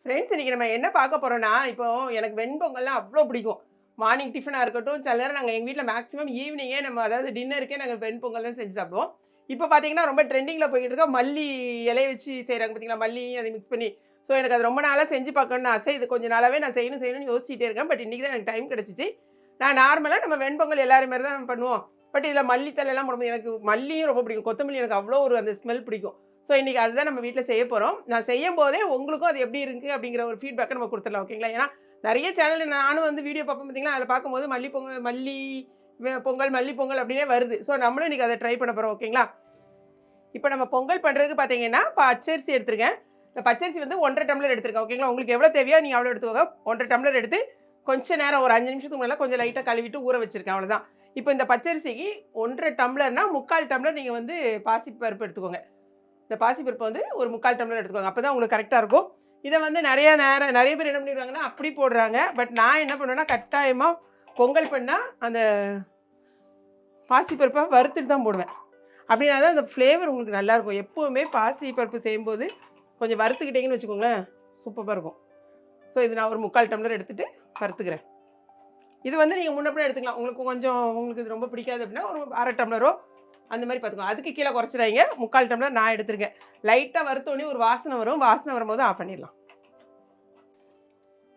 Friends இன்னைக்கு நம்ம என்ன பார்க்க போறோம்னா, இப்போ எனக்கு வெண்பொங்கல்லாம் அவ்ளோ பிடிக்கும். மார்னிங் டிஃபனா இருக்கட்டும், சில நேரம் நாங்க எங்க வீட்ல மேக்ஸிமம் ஈவினிங்கே நம்ம அதாவது டின்னருக்கே நாங்க வெண்பொங்கல் தான் செஞ்சு சாப்பிடுவோம். இப்போ பார்த்தீங்கன்னா, ரொம்ப ட்ரெண்டிங்ல போய்க்கிட்டு இருக்க மல்லி இலைய வச்சு செய்றாங்க பார்த்தீங்களா? மல்லியும் அதையும் மிக்ஸ் பண்ணி. ஸோ எனக்கு அது ரொம்ப நாளா செஞ்சு பார்க்கணும்னு ஆசை. இது கொஞ்ச நாளாவே நான் செய்யணும் செய்யணும்னு யோசிச்சுட்டே இருக்கேன். பட் இன்னைக்கு தான் எனக்கு டைம் கிடைச்சுச்சு. நான் நார்மலா நம்ம வெண்பொங்கல் எல்லாரும் மாரி தான் பண்ணுவோம். பட் இதில மல்லி தழைலாம் போடும்போது எனக்கு மல்லியும் ரொம்ப பிடிக்கும். கொத்தமல்லி எனக்கு அவ்வளோ ஒரு அந்த ஸ்மெல் பிடிக்கும். ஸோ இன்னைக்கு அதுதான் நம்ம வீட்ல செய்ய போறோம். நான் செய்யும்போதே உங்களுக்கும் அது எப்படி இருக்கு அப்படிங்கிற ஒரு ஃபீட்பேக்க நம்ம குடுத்துடலாம். ஓகேங்களா? ஏன்னா நெறைய சேனல்ல நானும் வந்து வீடியோ பார்ப்பேன் பார்த்தீங்களா, அதில பார்க்கும்போது மல்லி பொங்கல் மல்லி பொங்கல், மல்லி பொங்கல் அப்படின்னே வருது. ஸோ நம்மளும் இன்னைக்கு அத ட்ரை பண்ண போறோம். ஓகேங்களா? இப்ப நம்ம பொங்கல் பண்றதுக்கு பார்த்தீங்கன்னா, பச்சரிசி எடுத்துருக்கேன். இந்த பச்சரிசி வந்து 1 1/2 டம்ளர் எடுத்துருக்கேன். ஓகேங்களா? உங்களுக்கு எவ்வளோ தேவையோ நீங்க அவ்வளோ எடுத்துக்கோங்க. 1 1/2 டம்ளர் எடுத்து கொஞ்ச நேரம் ஒரு 5 நிமிஷத்துக்கு முன்னால கொஞ்சம் லைட்டா கழுவிட்டு ஊற வச்சிருக்கேன். அவ்வளோதான். இப்ப இந்த பச்சரிசிக்கு 1 1/2 டம்ளர்னா 3/4 டம்ளர் நீங்க வந்து பாசிப்பருப்பு எடுத்துக்கோங்க. இந்த பாசிப்பருப்பு வந்து ஒரு 3/4 டம்ளர் எடுத்துக்கோங்க. அப்பதான் உங்களுக்கு கரெக்ட்டா இருக்கும். இத வந்து நெறைய பேர் என்ன பண்ணிருவாங்கன்னா, அப்படி போடுறாங்க. பட் நான் என்ன பண்ணுவேன்னா, கட்டாயமா பொங்கல் பண்ணா அந்த பாசிப்பருப்ப வறுத்துட்டு தான் போடுவேன். அப்படின்னா தான் அந்த ஃப்ளேவர் உங்களுக்கு நல்லாயிருக்கும். எப்பவுமே பாசிப்பருப்பு செய்யும்போது கொஞ்சம் வறுத்துக்கிட்டீங்கன்னு வச்சுக்கோங்களேன், சூப்பரா இருக்கும். ஸோ இது நான் ஒரு 3/4 டம்ளர் எடுத்துட்டு வறுத்துக்கிறேன். இது வந்து நீங்க முன்ன பின்ன எடுத்துக்கலாம். உங்களுக்கு இது ரொம்ப பிடிக்காது அப்படின்னா, ஒரு 1/2 டம்ளரோ அந்த மாரி பார்த்துக்கோங்க. அதுக்கு கீழ குறைச்சிடாதீங்க. 3/4 டம்ளர் நான் எடுத்திருக்கேன். லைட்டா வறுத்தோனே ஒரு வாசனை வரும். வாசனை வரும்போது ஆஃப் பண்ணிடலாம்.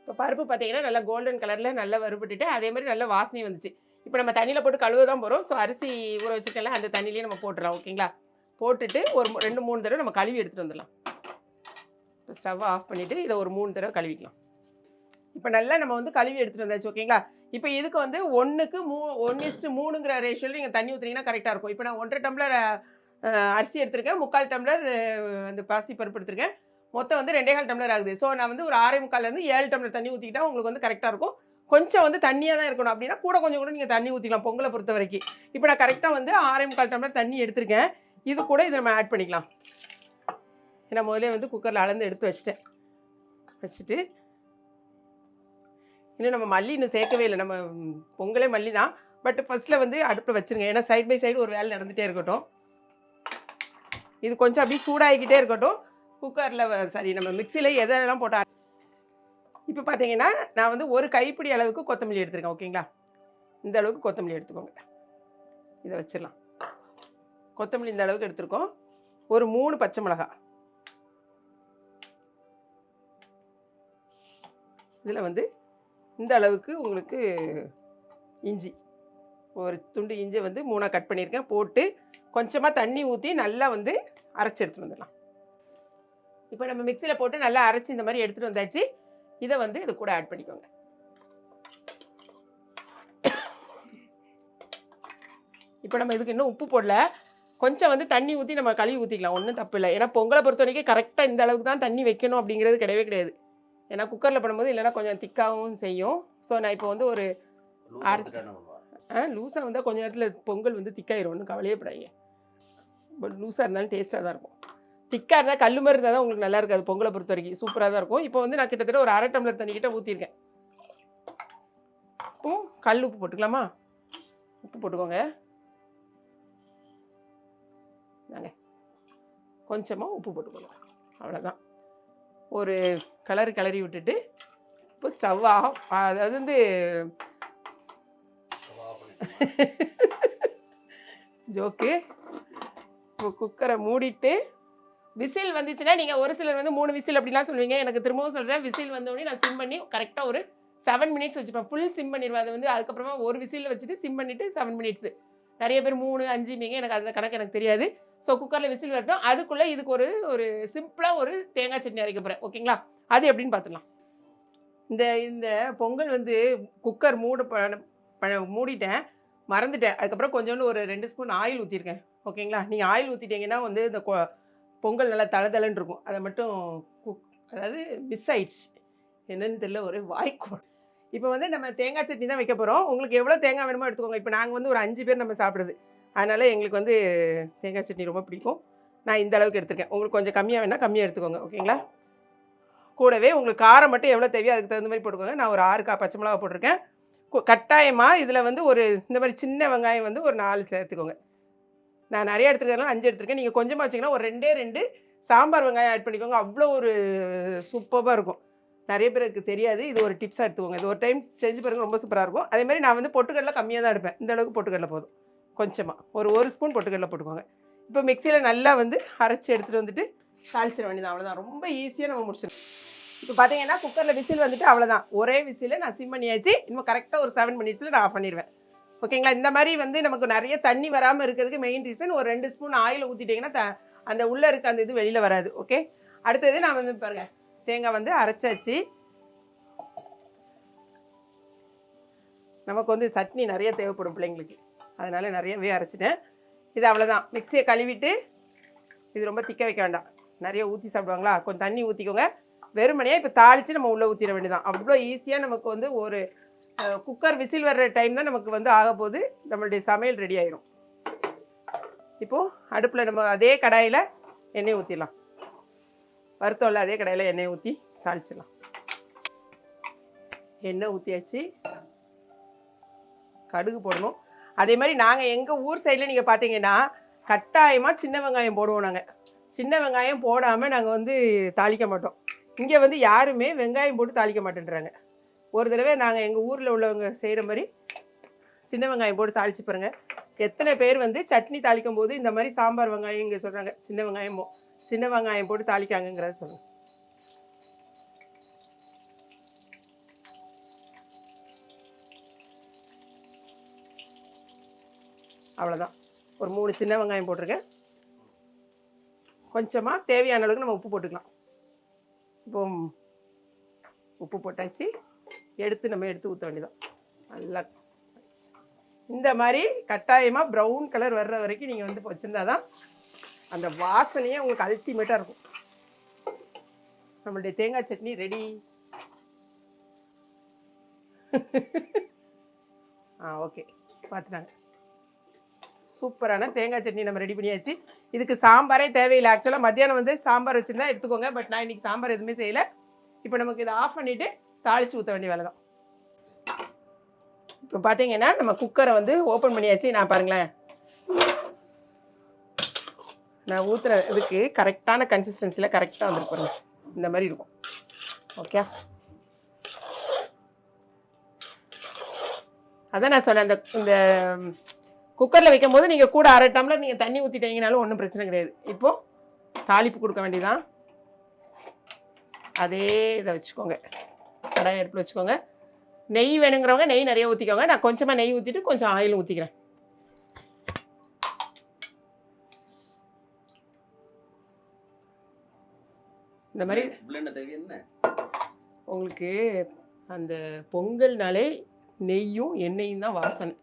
இப்போ பருப்பு பார்த்தீங்கன்னா, நல்லா கோல்டன் கலர்ல நல்லா வறுபட்டுட்டு, அதே மாரி நல்ல வாசனையும் வந்துச்சு. இப்போ நம்ம தண்ணியில போட்டு கழுவ தான் போறோம். ஸோ அரிசி ஊற வச்சிருக்கேன்ல, அந்த தண்ணியிலேயே நம்ம போட்டுறலாம். ஓகேங்களா? போட்டுட்டு ஒரு 2, 3 தடவ நம்ம கழுவி எடுத்துட்டு வந்துடலாம். இப்போ ஸ்டவ் ஆஃப் பண்ணிட்டு, இத ஒரு 3 தடவ கழுவிக்கலாம். இப்போ நல்லா நம்ம வந்து கழுவி எடுத்துட்டு வந்தாச்சு. ஓகேங்களா? இப்போ இதுக்கு வந்து 1:3ங்கிற ரேஷியோல நீங்க தண்ணி ஊத்துனீங்கன்னா கரெக்ட்டா இருக்கும். இப்போ நான் 1 1/2 டம்ளர் அரிசி எடுத்திருக்கேன். 3/4 டம்ளர் அந்த பாசிப்பருப்பு எடுத்திருக்கேன். மொத்தம் வந்து 2 1/4 டம்ளர் ஆகுது. ஸோ நான் வந்து ஒரு 6 1/4லேருந்து 7 டம்ளர் தண்ணி ஊத்திக்கிட்டா உங்களுக்கு வந்து கரெக்ட்டா இருக்கும். கொஞ்சம் வந்து தண்ணியா தான் இருக்கணும் அப்படின்னா, கொஞ்சம் கூட நீங்க தண்ணி ஊத்திக்கலாம் பொங்கல பொறுத்தவரைக்கும். இப்போ நான் கரெக்ட்டா வந்து 6 1/4 டம்ளர் தண்ணி எடுத்திருக்கேன். இது கூட இத நம்ம ஆட் பண்ணிக்கலாம். ஏன்னா முதலே வந்து குக்கர்ல அளந்து எடுத்து வச்சுட்டேன். வச்சுட்டு இன்னும் நம்ம மல்லி இன்னும் சேர்க்கவே இல்ல. நம்ம பொங்கலே மல்லி தான். பட் ஃபர்ஸ்ட்ல வந்து அடுப்புல வச்சுருங்க. ஏன்னா சைட் பை சைடு ஒரு வேலை நடந்துட்டே இருக்கட்டும். இது கொஞ்சம் அப்படியே சூடாகிக்கிட்டே இருக்கட்டும். குக்கர்ல நம்ம மிக்ஸில எதெல்லாம் போட்டா இப்போ பார்த்தீங்கன்னா, நான் வந்து ஒரு கைப்பிடி அளவுக்கு கொத்தமல்லி எடுத்துருக்கேன். ஓகேங்களா? இந்த அளவுக்கு கொத்தமல்லி எடுத்துக்கோங்க. இத வச்சிடலாம். கொத்தமல்லி இந்த அளவுக்கு எடுத்துருக்கோம். ஒரு 3 பச்சை மிளகா. இதில வந்து இந்த அளவுக்கு உங்களுக்கு இஞ்சி. ஒரு துண்டு இஞ்சிய வந்து 3ஆ கட் பண்ணியிருக்கேன். போட்டு கொஞ்சமா தண்ணி ஊத்தி நல்லா வந்து அரைச்சு எடுத்துட்டு வந்துடலாம். இப்போ நம்ம மிக்ஸில போட்டு நல்லா அரைச்சு இந்த மாரி எடுத்துட்டு வந்தாச்சு. இத வந்து இது கூட ஆட் பண்ணிக்கோங்க. இப்போ நம்ம இதுக்கு இன்னும் உப்பு போடல. கொஞ்சம் வந்து தண்ணி ஊத்தி நம்ம கழுவி ஊத்திக்கலாம். ஒண்ணும் தப்பு இல்ல. ஏன்னா பொங்கல பொறுத்தவரைக்கும் கரெக்ட்டா இந்த அளவுக்கு தான் தண்ணி வைக்கணும் அப்படிங்கிறது கிடையவே கிடையாது. ஏன்னா குக்கர்ல பண்ணும்போது இல்லன்னா கொஞ்சம் திக்காவும் செய்யும். ஸோ நான் இப்போ வந்து ஒரு லூஸா வந்தா கொஞ்ச நேரத்தில பொங்கல் வந்து திக்காயிரும். ஒண்ணும் கவலையே படாதீங்க. பட் லூஸா இருந்தாலும் டேஸ்ட்டா தான் இருக்கும். திக்கா இருந்தா கல்லு மாரி இருந்தா தான் உங்களுக்கு நல்லா இருக்காது. பொங்கல பொறுத்தவரைக்கும் சூப்பரா தான் இருக்கும். இப்போ வந்து நான் கிட்டத்தட்ட ஒரு 1/2 டம்ளர் தண்ணி கிட்ட ஊத்தியிருக்கேன். கல் உப்பு போட்டுக்கலாமா? உப்பு போட்டுக்கோங்க. இந்தாங்க. கொஞ்சமா உப்பு போட்டுக்கோங்க. அவ்வளோதான். ஒரு கிளறி விட்டுட்டு இப்போ ஸ்டவ் ஆஃப் அதாவது வந்து ஜோக்கு. இப்போ குக்கரை மூடிட்டு விசில் வந்துச்சுன்னா, நீங்க ஒரு சிலர் வந்து 3 விசில் அப்படிலாம் சொல்லுவீங்க. எனக்கு திரும்பவும் சொல்றேன், விசில் வந்தோடனே நான் சிம் பண்ணி கரெக்ட்டா ஒரு 7 மினிட்ஸ் வச்சுப்பேன். ஃபுல் சிம் பண்ணிருவேன். அது வந்து அதுக்கப்புறமா ஒரு விசில்ல வச்சுட்டு சிம் பண்ணிட்டு 7 மினிட்ஸ். நெறைய பேர் 3, 5 எனக்கு அந்த கணக்கு எனக்கு தெரியாது. ஸோ குக்கர்ல விசில் வரட்டும். அதுக்குள்ள இதுக்கு ஒரு சிம்பிளா ஒரு தேங்காய் சட்னி அரைக்க போறேன். ஓகேங்களா? அது எப்படின்னு பார்த்துடலாம். இந்த இந்த பொங்கல் வந்து குக்கர் மூடிட்டேன். மறந்துட்டேன். அதுக்கப்புறம் கொஞ்சோண்டு ஒரு 2 ஸ்பூன் ஆயில் ஊத்திருக்கேன். ஓகேங்களா? நீங்க ஆயில் ஊத்திட்டீங்கன்னா வந்து இந்த பொங்கல் நல்லா தளதளன்னு இருக்கும். அத மட்டும் அதாவது மிஸ் ஆயிடுச்சு. என்னன்னு தெரியல ஒரே வாய்க்கோள். இப்போ வந்து நம்ம தேங்காய் சட்னி தான் வைக்க போறோம். உங்களுக்கு எவ்வளோ தேங்காய் வேணுமோ எடுத்துக்கோங்க. இப்போ நாங்க வந்து ஒரு 5 பேர் நம்ம சாப்பிடுறது. அதனால எங்களுக்கு வந்து தேங்காய் சட்னி ரொம்ப பிடிக்கும். நான் இந்த அளவுக்கு எடுத்துருக்கேன். உங்களுக்கு கொஞ்சம் கம்மியா வேணா கம்மியா எடுத்துக்கோங்க. ஓகேங்களா? கூடவே உங்களுக்கு காரம் மட்டும் எவ்வளோ தேவையோ அதுக்கு தகுந்த மாரி போட்டுக்கோங்க. நான் ஒரு 6 பச்சை மிளகா போட்டிருக்கேன். கட்டாயமா இதில வந்து ஒரு இந்த மாரி சின்ன வெங்காயம் வந்து ஒரு 4 சேர்த்துக்கோங்க. நான் நெறைய எடுத்துருக்கிறதுனால 5 எடுத்துருக்கேன். நீங்க கொஞ்சமா வச்சீங்கன்னா ஒரு 2 சாம்பார் வெங்காயம் ஆட் பண்ணிக்கோங்க. அவ்வளோ ஒரு சூப்பர்பா இருக்கும். நிறைய பேருக்கு தெரியாது. இது ஒரு டிப்ஸாக எடுத்துக்கோங்க. இது ஒரு டைம் செஞ்சு பாருங்க, ரொம்ப சூப்பராக இருக்கும். அதேமாதிரி நான் வந்து பொட்டுக்கடலை கம்மியாக தான் எடுப்பேன். இந்த அளவுக்கு பொட்டுக்கடலை போதும். கொஞ்சமாக ஒரு ஸ்பூன் பொட்டுக்கடலை போட்டுக்கோங்க. இப்போ மிக்சியில் நல்லா வந்து அரைச்சி எடுத்துகிட்டு வந்துட்டு தாளிச்சிட வேண்டியதான். அவ்வளோதான், ரொம்ப ஈஸியாக நம்ம முடிச்சிடலாம். இப்போ பார்த்தீங்கன்னா குக்கரில் விசில் வந்துட்டு அவ்வளோதான். ஒரே விசில் நான் சிம் பண்ணியாச்சு. இன்னும் கரெக்டாக ஒரு 7 மினிட்ஸில் நான் ஆஃப் பண்ணிடுவேன். ஓகேங்களா? இந்த மாதிரி வந்து நமக்கு நிறைய தண்ணி வராமல் இருக்கிறதுக்கு மெயின் ரீசன் ஒரு 2 ஸ்பூன் ஆயில் ஊற்றிட்டிங்கன்னா அந்த உள்ளே இருக்க அந்த இது வெளியில் வராது. ஓகே, அடுத்தது நான் வந்து பாருங்கள், தேங்காய் வந்து அரைச்சாச்சு. நமக்கு வந்து சட்னி நிறைய தேவைப்படும் பிள்ளைங்களுக்கு, அதனால நிறையவே அரைச்சிட்டேன். இது அவ்வளோதான். மிக்சியை கழுவிட்டு, இது ரொம்ப திக்க வைக்க வேண்டாம், நிறைய ஊற்றி சாப்பிடுவாங்களா, கொஞ்சம் தண்ணி ஊற்றிக்கோங்க. வெறுமனையாக இப்போ தாளித்து நம்ம உள்ளே ஊற்றிட வேண்டியதான். அவ்வளோ ஈஸியாக நமக்கு வந்து ஒரு குக்கர் விசில் வர்ற டைம் தான் நமக்கு வந்து ஆக போது, நம்மளுடைய சமையல் ரெடி ஆயிடும். இப்போது அடுப்பில் நம்ம அதே கடாயில் எண்ணெய் ஊற்றிடலாம். வறுத்தோம்ல, அதே கடாயில் எண்ணெய் ஊற்றி தாளிச்சிடலாம். எண்ணெய் ஊற்றியாச்சு, கடுகு போடணும். அதே மாதிரி நாங்கள் எங்கள் ஊர் சைடில் நீங்கள் பார்த்தீங்கன்னா கட்டாயமாக சின்ன வெங்காயம் போடுவோம். நாங்கள் சின்ன வெங்காயம் போடாமல் நாங்கள் வந்து தாளிக்க மாட்டோம். இங்கே வந்து யாருமே வெங்காயம் போட்டு தாளிக்க மாட்டேன்றாங்க. ஒரு தடவை நாங்கள் எங்கள் ஊரில் உள்ளவங்க செய்கிற மாதிரி சின்ன வெங்காயம் போட்டு தாளிச்சு பாருங்க. எத்தனை பேர் வந்து சட்னி தாளிக்கும் போது இந்த மாதிரி சாம்பார் வெங்காயம் இங்கே சொல்கிறாங்க, சின்ன வெங்காயம் போட்டு தாளிக்காங்கிறத சொல்லுங்கள். அவ்வளோதான், ஒரு 3 சின்ன வெங்காயம் போட்டிருக்கேன். கொஞ்சமாக தேவையான அளவுக்கு நம்ம உப்பு போட்டுக்கலாம். இப்போ உப்பு போட்டாச்சு, நம்ம எடுத்து ஊற்ற வேண்டியதான். நல்லா இந்த மாதிரி கட்டாயமாக ப்ரௌன் கலர் வர்ற வரைக்கும் நீங்கள் வந்து வச்சுருந்தா தான் அந்த வாசனையே உங்களுக்கு அல்டிமேட்டாக இருக்கும். நம்மளுடைய தேங்காய் சட்னி ரெடி. ஓகே, பார்த்துட்டாங்க. சூப்பரான தேங்காய் சட்னி நம்ம ரெடி பண்ணியாச்சு. இதுக்கு சாம்பாரே தேவையில்லை. ஆக்சுவலாக மத்தியானம் வந்து சாம்பார் வச்சுருந்தா எடுத்துக்கோங்க, பட் நான் இன்றைக்கி சாம்பார் எதுவுமே செய்யலை. இப்போ நமக்கு இதை ஆஃப் பண்ணிவிட்டு தாளித்து ஊற்ற வேண்டிய வேலை தான். இப்போ பார்த்தீங்கன்னா நம்ம குக்கரை வந்து ஓப்பன் பண்ணியாச்சு. நான் பாருங்களேன், நான் ஊற்றுற இதுக்கு கரெக்டான கன்சிஸ்டன்சியில் கரெக்டாக வந்துருப்பாருங்க, இந்த மாதிரி இருக்கும். ஓகே, அதான் நான் சொன்னேன், இந்த குக்கரில் வைக்கும் போது நீங்கள் கூட 1/2 டம்ளர் நீங்கள் தண்ணி ஊற்றிட்டீங்கனாலும் ஒன்றும் பிரச்சனை கிடையாது. இப்போது தாளிப்பு கொடுக்க வேண்டியதான். அதே இதை வச்சுக்கோங்க, கடாய் அடுப்பில் வச்சுக்கோங்க. நெய் வேணுங்கிறவங்க நெய் நிறைய ஊற்றிக்கோங்க. நான் கொஞ்சமாக நெய் ஊற்றிட்டு கொஞ்சம் ஆயில் ஊற்றிக்கிறேன். இந்த மாதிரி உங்களுக்கு அந்த பொங்கல்னாலே நெய்யும் எண்ணெயும் தான் வாசனை.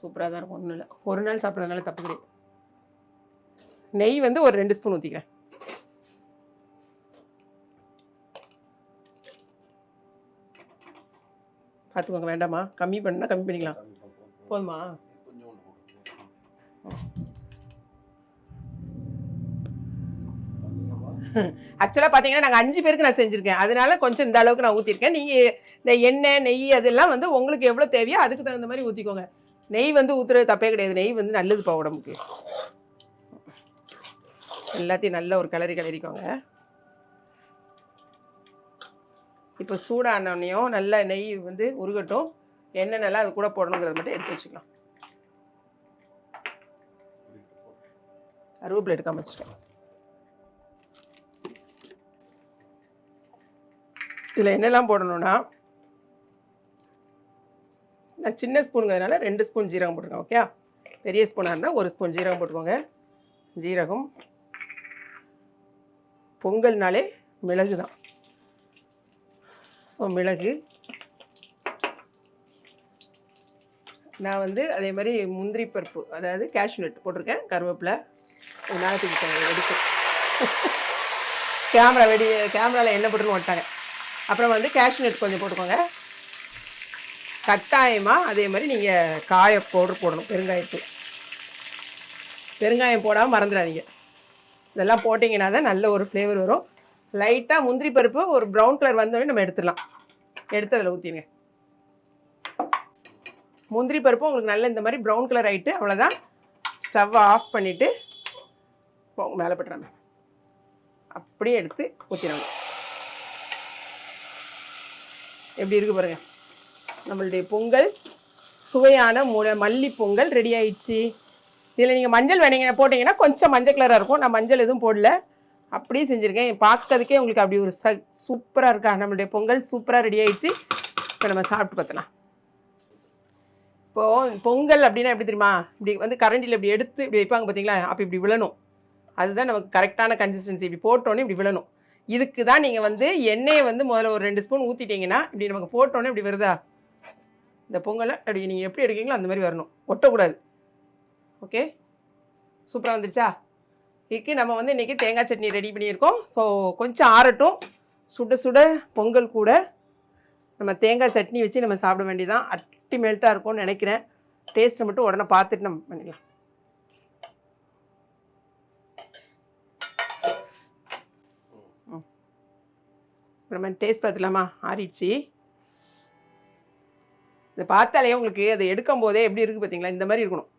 சூப்பராக தான் இருக்கும். ஒன்றும் இல்லை, ஒரு நாள் சாப்பிட்றதுனால தப்பு கிடையாது. நெய் வந்து ஒரு 2 ஸ்பூன் ஊற்றிக்கிறேன். பார்த்துக்கோங்க, வேண்டாமா, கம்மி பண்ணால் கம்மி பண்ணிக்கலாம். போதுமா? ஆக்சுவலாக பார்த்தீங்கன்னா நாங்கள் 5 பேருக்கு நான் செஞ்சுருக்கேன், அதனால கொஞ்சம் இந்த அளவுக்கு நான் ஊற்றிருக்கேன். நீங்கள் இந்த எண்ணெய் நெய் அதெல்லாம் வந்து உங்களுக்கு எவ்வளோ தேவையோ அதுக்கு தகுந்த மாதிரி ஊற்றிக்கோங்க. நெய் வந்து ஊற்றுறது தப்பே கிடையாது. நெய் வந்து நல்லதுப்பா உடம்புக்கு. எல்லாத்தையும் நல்ல ஒரு கிளறிக்கோங்க. இப்போ சூடானோடனையும் நல்லா நெய் வந்து உருகட்டும். எண்ணெய் நல்லா அது கூட போடணுங்கிறத மட்டும் எடுத்து வச்சுக்கலாம். கருவேப்பிலை எடுக்காம வச்சுருக்கேன். இதில் என்னெல்லாம் போடணும்னா, நான் சின்ன ஸ்பூனுங்கிறதுனால 2 ஸ்பூன் ஜீரகம் போட்டிருக்கேன். ஓகே, பெரிய ஸ்பூனாக இருந்தால் 1 ஸ்பூன் ஜீரகம் போட்டுக்கோங்க. ஜீரகம், பொங்கல்னாலே மிளகு தான். ஸோ மிளகு, நான் வந்து அதே மாதிரி முந்திரி பருப்பு, அதாவது கேஷ்யூ நட் போட்டிருக்கேன். கருவேப்பிலை நாளைக்கு வெடிக்கும். கேமராவில் எண்ணெய் போட்டுன்னு ஓட்டாங்க. அப்புறம் வந்து கேஷ்யூ நட் கொஞ்சம் போட்டுக்கோங்க. கட்டாயமாக அதே மாதிரி நீங்கள் காய பவுடர் போடணும். பெருங்காயம் போடாமல் மறந்துடாதீங்க. இதெல்லாம் போட்டிங்கன்னா தான் நல்ல ஒரு ஃப்ளேவர் வரும். லைட்டாக முந்திரி பருப்பு ஒரு ப்ரௌன் கலர் வந்தோடனே நம்ம எடுத்துடலாம். எடுத்து அதில் ஊற்றிடுங்க. முந்திரி பருப்பு உங்களுக்கு நல்ல இந்த மாதிரி ப்ரௌன் கலர் ஆகிட்டு அவ்வளோதான். ஸ்டவ்வை ஆஃப் பண்ணிவிட்டு மேலே பட்டுறாங்க, அப்படியே எடுத்து ஊற்றிடுங்க. எப்படி இருக்குது பாருங்கள். நம்மளுடைய பொங்கல் சுவையான மல்லி பொங்கல் ரெடி ஆயிடுச்சு. இதில் நீங்கள் மஞ்சள் போட்டிங்கன்னா கொஞ்சம் மஞ்சள் கலராக இருக்கும். நான் மஞ்சள் எதுவும் போடல, அப்படியே செஞ்சுருக்கேன். பார்க்கறதுக்கே உங்களுக்கு அப்படி ஒரு சூப்பராக இருக்கா. நம்மளுடைய பொங்கல் சூப்பராக ரெடி ஆயிடுச்சு. இப்போ நம்ம சாப்பிட்டு பார்த்தலாம். இப்போது பொங்கல் அப்படின்னா எப்படி தெரியுமா, இப்படி வந்து கரண்டியில் இப்படி எடுத்து இப்படி வைப்பாங்க பார்த்தீங்களா, அப்போ இப்படி விழணும். அதுதான் நமக்கு கரெக்டான கன்சிஸ்டன்சி. இப்படி போட்டோன்னே இப்படி விழணும். இதுக்கு தான் நீங்கள் வந்து எண்ணெயை வந்து முதல்ல ஒரு 2 ஸ்பூன் ஊற்றிட்டிங்கன்னா இப்படி நமக்கு போட்டோன்னே இப்படி வருதா, இந்த பொங்கலை அப்படி நீங்கள் எப்படி எடுக்கீங்களோ அந்த மாதிரி வரணும், ஒட்டக்கூடாது. ஓகே, சூப்பராக வந்துருச்சா. இதுக்கு நம்ம வந்து இன்றைக்கி தேங்காய் சட்னி ரெடி பண்ணியிருக்கோம். ஸோ கொஞ்சம் ஆறட்டும். சுட சுட பொங்கல் கூட நம்ம தேங்காய் சட்னி வச்சு நம்ம சாப்பிட வேண்டியதான். அல்டிமேட்டாக இருக்கும்னு நினைக்கிறேன். டேஸ்ட்டை மட்டும் உடனே பார்த்துட்டு நம்ம பண்ணிடலாம். நம்ம டேஸ்ட் பார்த்துலாமா. ஆறிடுச்சு. இதை பார்த்தாலே உங்களுக்கு அதை எடுக்கும் போதே எப்படி இருக்குது பார்த்தீங்களா, இந்த மாதிரி இருக்கணும்.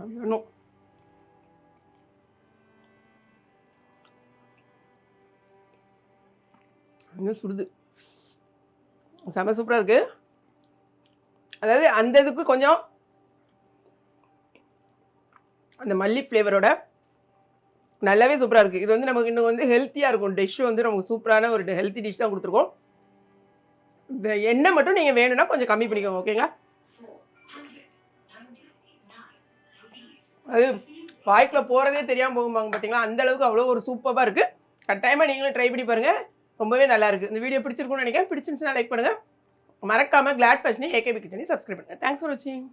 வேணும். இன்னும் சுடுது. செம சூப்பராக இருக்குது. அதாவது அந்த இதுக்கு கொஞ்சம் அந்த மல்லி ஃப்ளேவரோட நல்லாவே சூப்பராக இருக்குது. இது வந்து நமக்கு இன்னும் வந்து ஹெல்த்தியாக இருக்கும். டிஷ் வந்து நமக்கு சூப்பரான ஒரு ஹெல்த்தி டிஷ் தான் கொடுத்துருக்கோம். இந்த எண்ணெய் மட்டும் நீங்கள் வேணும்னா கொஞ்சம் கம்மி பண்ணிக்கோங்க. ஓகேங்களா. அது வாய்க்குள்ளே போகிறதே தெரியாமல் போகும்பாங்க பார்த்தீங்களா, அந்த அளவுக்கு அவ்வளோ ஒரு சூப்பராக இருக்குது. கட்டாயமாக நீங்களும் ட்ரை பண்ணி பாருங்கள். ரொம்பவே நல்லா இருக்குது. இந்த வீடியோ பிடிச்சிருக்குன்னு நினைக்கிறேன். பிடிச்சிருந்துச்சுன்னா லைக் பண்ணுங்கள். மறக்காமல் கிளாட் ஃபேஷனை ஏகேபி கிச்சனை சப்ஸ்கிரைப் பண்ணுங்கள். தேங்க்ஸ் ஃபார் வாட்சிங்.